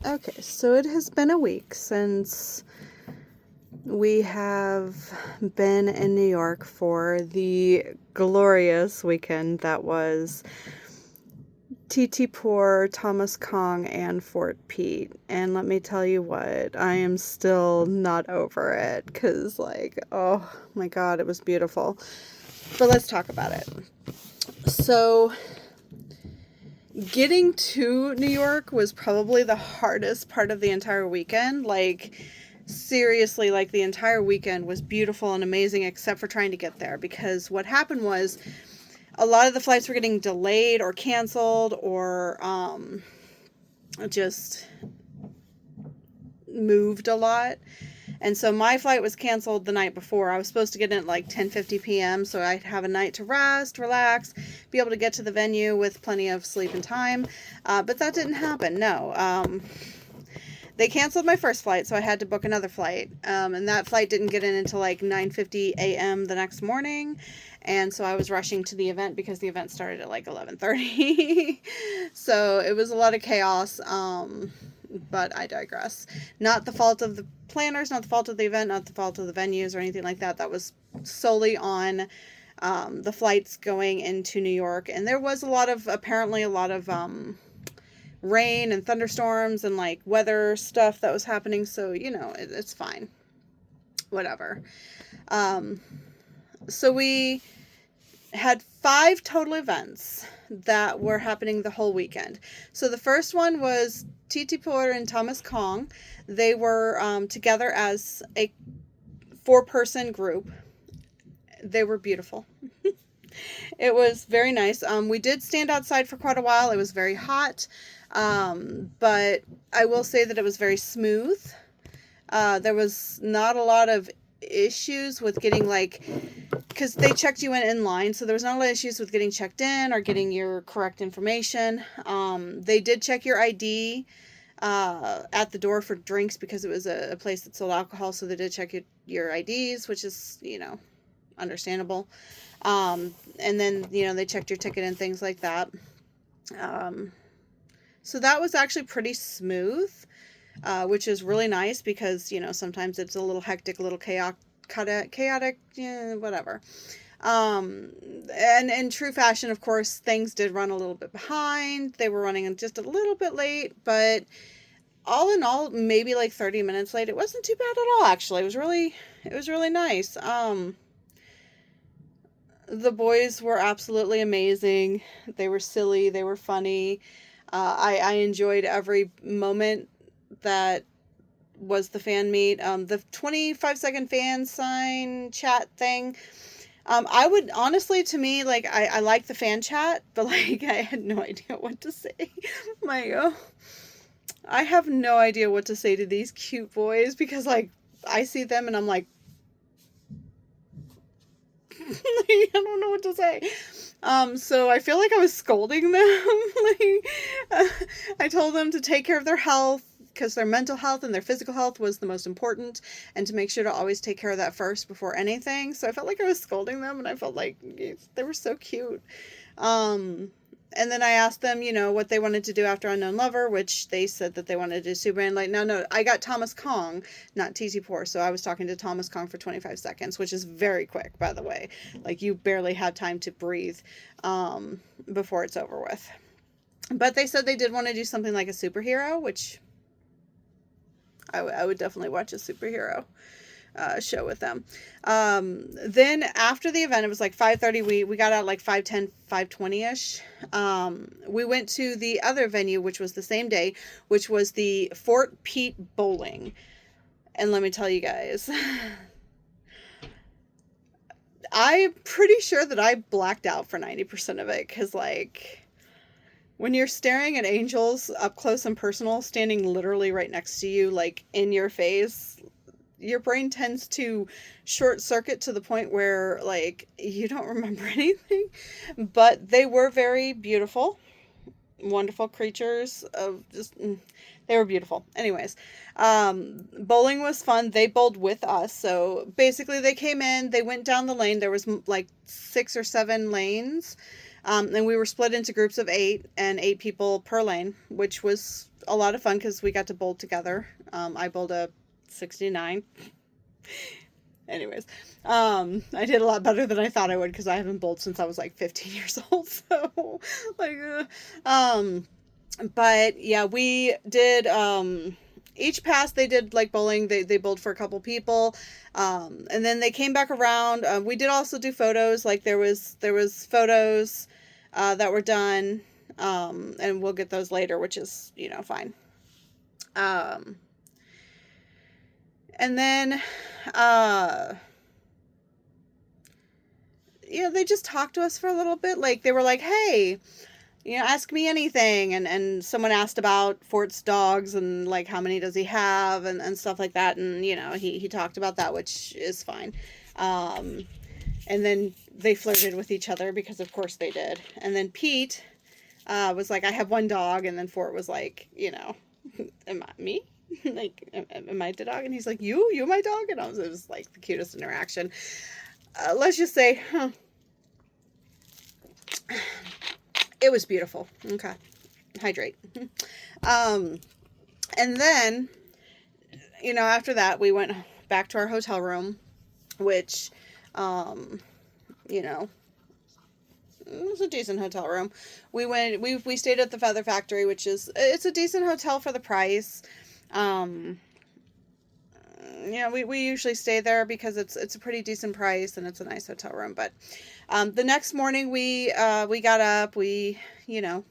Okay, so it has been a week since we have been in New York for the glorious weekend that was TTP, Thomas Kong, and Fort Pete. And let me tell you what, I am still not over it because, oh my god, it was beautiful. But let's talk about it. So, getting to New York was probably the hardest part of the entire weekend. Seriously, the entire weekend was beautiful and amazing except for trying to get there, because what happened was a lot of the flights were getting delayed or canceled or just moved a lot. And so my flight was canceled the night before. I was supposed to get in at 10:50 p.m. so I'd have a night to rest, relax, be able to get to the venue with plenty of sleep and time. But that didn't happen. No. They canceled my first flight, so I had to book another flight. And that flight didn't get in until 9:50 a.m. the next morning. And so I was rushing to the event because the event started at 11:30. So it was a lot of chaos. But I digress. Not the fault of the planners, not the fault of the event, not the fault of the venues or anything like that. That was solely on the flights going into New York. And there was apparently a lot of rain and thunderstorms and weather stuff that was happening. So, it's fine. Whatever. So we had 5 total events that were happening the whole weekend. So the first one was TT Porter and Thomas Kong. They were together as a 4-person group. They were beautiful. It was very nice. We did stand outside for quite a while. It was very hot. But I will say that it was very smooth. There was not a lot of issues with getting because they checked you in line, so there was not a lot of issues with getting checked in or getting your correct information. They did check your ID at the door for drinks because it was a place that sold alcohol, so they did check your IDs, which is, understandable. And then, they checked your ticket and things like that. So that was actually pretty smooth, which is really nice because, sometimes it's a little hectic, a little chaotic, whatever. And in true fashion, of course, things did run a little bit behind. They were running just a little bit late, but all in all, maybe 30 minutes late. It wasn't too bad at all, actually. It was really nice. The boys were absolutely amazing. They were silly. They were funny. I enjoyed every moment that was the fan meet. The 25-second fan sign chat thing. I would, honestly, to me, I like the fan chat, but, I had no idea what to say. I have no idea what to say to these cute boys because, I see them and I'm like, I don't know what to say. So I feel like I was scolding them. I told them to take care of their health because their mental health and their physical health was the most important, and to make sure to always take care of that first before anything. So I felt like I was scolding them, and I felt like they were so cute. And then I asked them, what they wanted to do after Unknown Lover, which they said that they wanted to do Superman. No, I got Thomas Kong, not TT Poor. So I was talking to Thomas Kong for 25 seconds, which is very quick, by the way. You barely have time to breathe before it's over with. But they said they did want to do something like a superhero, which I would definitely watch a superhero show with them. Then after the event, it was 5:30. We got out 5:10, 5:20ish. We went to the other venue, which was the same day, which was the Fort Pete Bowling. And let me tell you guys, I'm pretty sure that I blacked out for 90% of it, because when you're staring at angels up close and personal, standing literally right next to you, in your face, your brain tends to short circuit to the point where you don't remember anything. But they were very beautiful, wonderful creatures of just they were beautiful. Anyways, bowling was fun. They bowled with us. So basically they came in, they went down the lane. There was 6 or 7 lanes. And we were split into groups of 8 and 8 people per lane, which was a lot of fun because we got to bowl together. I bowled a 69. Anyways, I did a lot better than I thought I would because I haven't bowled since I was like 15 years old. So, like, but yeah, we did, each pass they did like bowling. They bowled for a couple people. And then they came back around. We did also do photos. Like there was photos, that were done. And we'll get those later, which is, fine. Um, and then, uh, they just talked to us for a little bit. Like they were like, "Hey, ask me anything." And someone asked about Fort's dogs and like how many does he have and stuff like that. And, he talked about that, which is fine. Um, and then they flirted with each other because of course they did. And then Pete, was like, "I have one dog." And then Fort was like, "Am I me?" Like, am I the dog? And he's like, you my dog? And it was like the cutest interaction. Let's just say, it was beautiful. Okay. Hydrate. Um, and then, after that, we went back to our hotel room, which, it was a decent hotel room. We stayed at the Feather Factory, it's a decent hotel for the price. Um, we usually stay there because it's a pretty decent price and it's a nice hotel room. But, the next morning we got up, you know,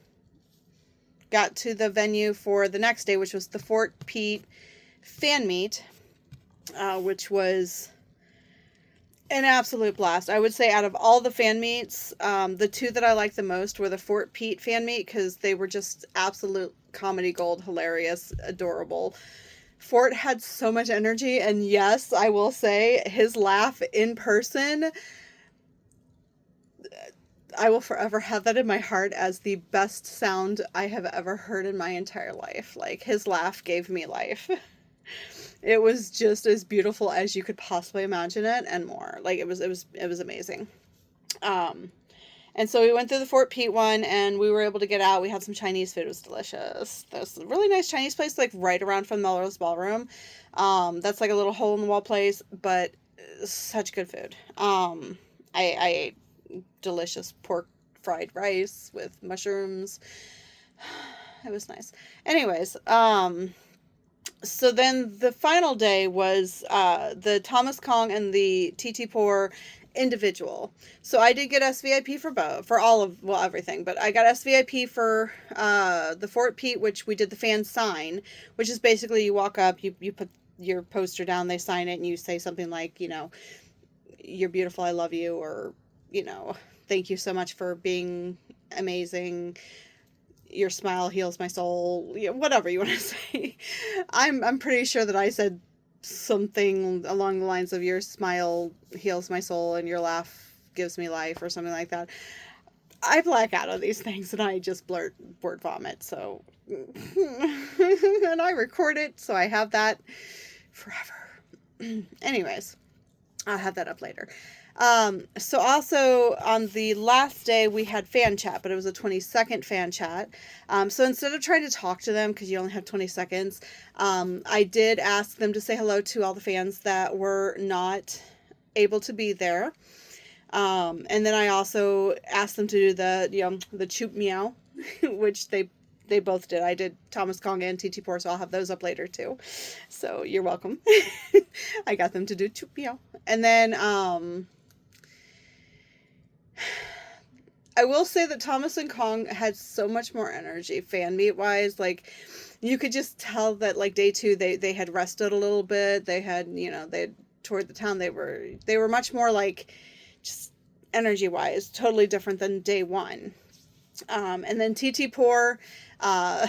got to the venue for the next day, which was the Fort Pete fan meet, which was an absolute blast. I would say out of all the fan meets, the 2 that I liked the most were the Fort Pete fan meet because they were just absolute comedy gold, hilarious, adorable. Fort had so much energy, and yes, I will say his laugh in person, I will forever have that in my heart as the best sound I have ever heard in my entire life. Like, his laugh gave me life. It was just as beautiful as you could possibly imagine it and more. Like, it was amazing. Um, and so we went through the Fort Pete one and we were able to get out. We had some Chinese food. It was delicious. There's a really nice Chinese place, like right around from Melrose Ballroom. That's like a little hole in the wall place, but such good food. I ate delicious pork fried rice with mushrooms. It was nice. Anyways, so then the final day was, the Thomas Kong and the TT Pour individual. So I did get SVIP for both, for all of, well, everything, but I got SVIP for, the Fort Pete, which we did the fan sign, which is basically you walk up, you put your poster down, they sign it, and you say something like, "You're beautiful, I love you," or, "Thank you so much for being amazing. Your smile heals my soul," whatever you want to say. I'm pretty sure that I said something along the lines of "Your smile heals my soul and your laugh gives me life," or something like that. I black out on these things and I just blurt word vomit. So, and I record it, so I have that forever. Anyways, I'll have that up later. So also on the last day we had fan chat, but it was a 20-second fan chat. So instead of trying to talk to them, because you only have 20 seconds, I did ask them to say hello to all the fans that were not able to be there. And then I also asked them to do the choop meow, which they both did. I did Thomas Kong and TT Pour, so I'll have those up later too. So you're welcome. I got them to do choop meow. And then, I will say that Thomas and Kong had so much more energy fan meet wise. Like, you could just tell that like day 2 they had rested a little bit. They had, they had toured the town. They were much more like just energy wise, totally different than day 1. And then TT Pour, they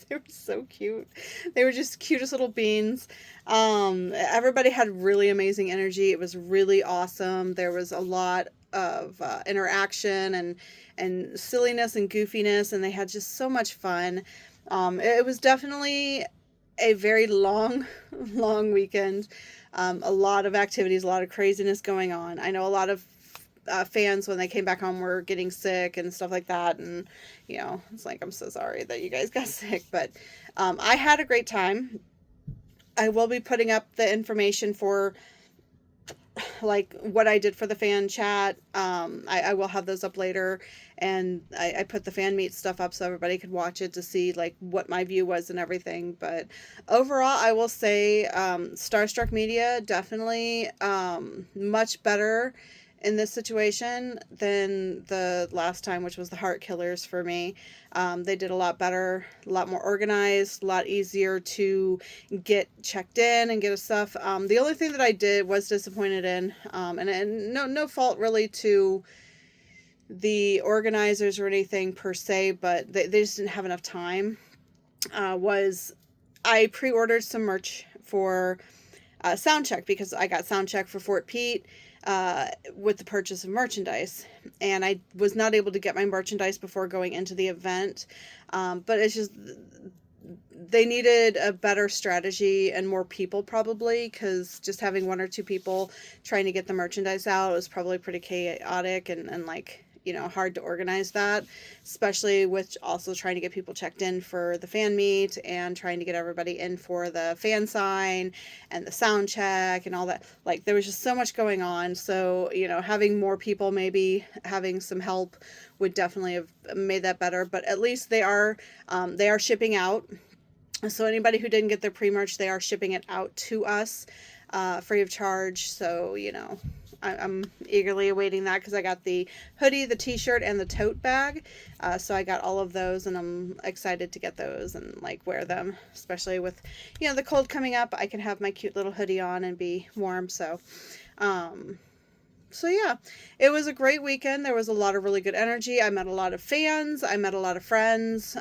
were so cute. They were just cutest little beans. Everybody had really amazing energy. It was really awesome. There was a lot of interaction and silliness and goofiness, and they had just so much fun. It was definitely a very long, long weekend. A lot of activities, a lot of craziness going on. I know a lot of fans when they came back home were getting sick and stuff like that, and you know, it's like, I'm so sorry that you guys got sick, but I had a great time. I will be putting up the information for like what I did for the fan chat. I will have those up later, and I put the fan meet stuff up so everybody could watch it to see like what my view was and everything. But overall, I will say Starstruck Media definitely much better in this situation than the last time, which was the Heart Killers for me. They did a lot better, a lot more organized, a lot easier to get checked in and get a stuff. The only thing that I did was disappointed in, and no fault really to the organizers or anything per se, but they just didn't have enough time. Was I pre-ordered some merch for Soundcheck, because I got Soundcheck for Fort Pete with the purchase of merchandise, and I was not able to get my merchandise before going into the event. But it's just, they needed a better strategy and more people probably, because just having one or two people trying to get the merchandise out was probably pretty chaotic and like, you know, hard to organize that, especially with also trying to get people checked in for the fan meet and trying to get everybody in for the fan sign and the sound check and all that. Like, there was just so much going on. So, you know, having more people, maybe having some help would definitely have made that better. But at least they are shipping out. So anybody who didn't get their pre-merch, they are shipping it out to us free of charge. So, you know, I'm eagerly awaiting that, because I got the hoodie, the t-shirt, and the tote bag. So I got all of those, and I'm excited to get those and like wear them, especially with, you know, the cold coming up. I can have my cute little hoodie on and be warm. So yeah, it was a great weekend. There was a lot of really good energy. I met a lot of fans. I met a lot of friends.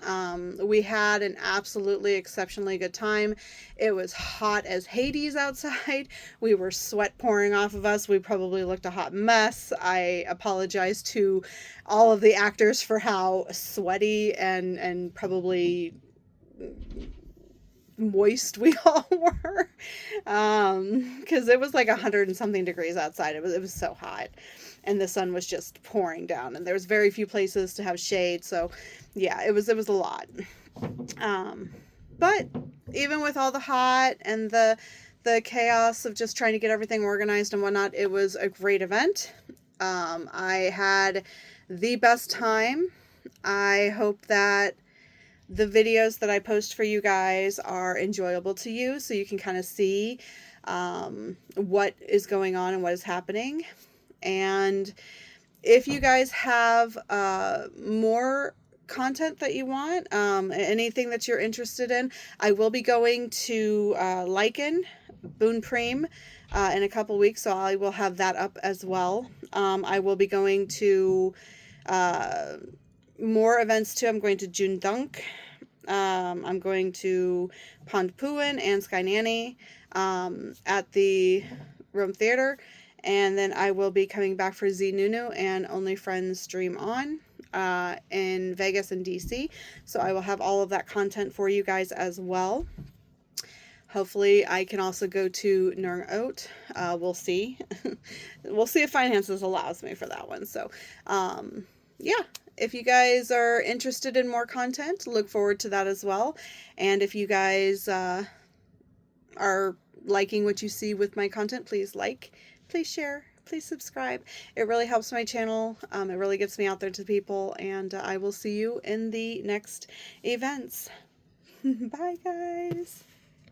We had an absolutely exceptionally good time. It was hot as Hades outside. We were sweat pouring off of us. We probably looked a hot mess. I apologize to all of the actors for how sweaty and probably moist we all were, because it was like 100 and something degrees outside. It was so hot, and the sun was just pouring down, and there was very few places to have shade. So yeah, it was a lot. But even with all the hot and the chaos of just trying to get everything organized and whatnot, it was a great event. I had the best time. I hope that the videos that I post for you guys are enjoyable to you, so you can kind of see what is going on and what is happening. And if you guys have more content that you want, anything that you're interested in, I will be going to Lycan, Boone Preem, in a couple weeks, so I will have that up as well. I will be going to more events too. I'm going to June Dunk. I'm going to Pond Puin and Sky Nanny at the Rome Theater. And then I will be coming back for Z Nunu and Only Friends Dream On in Vegas and DC. So I will have all of that content for you guys as well. Hopefully I can also go to Nurng Oat. We'll see. We'll see if finances allows me for that one. So, yeah, if you guys are interested in more content, look forward to that as well. And if you guys are liking what you see with my content, please like, please share, please subscribe. It really helps my channel. It really gets me out there to people. And I will see you in the next events. Bye, guys.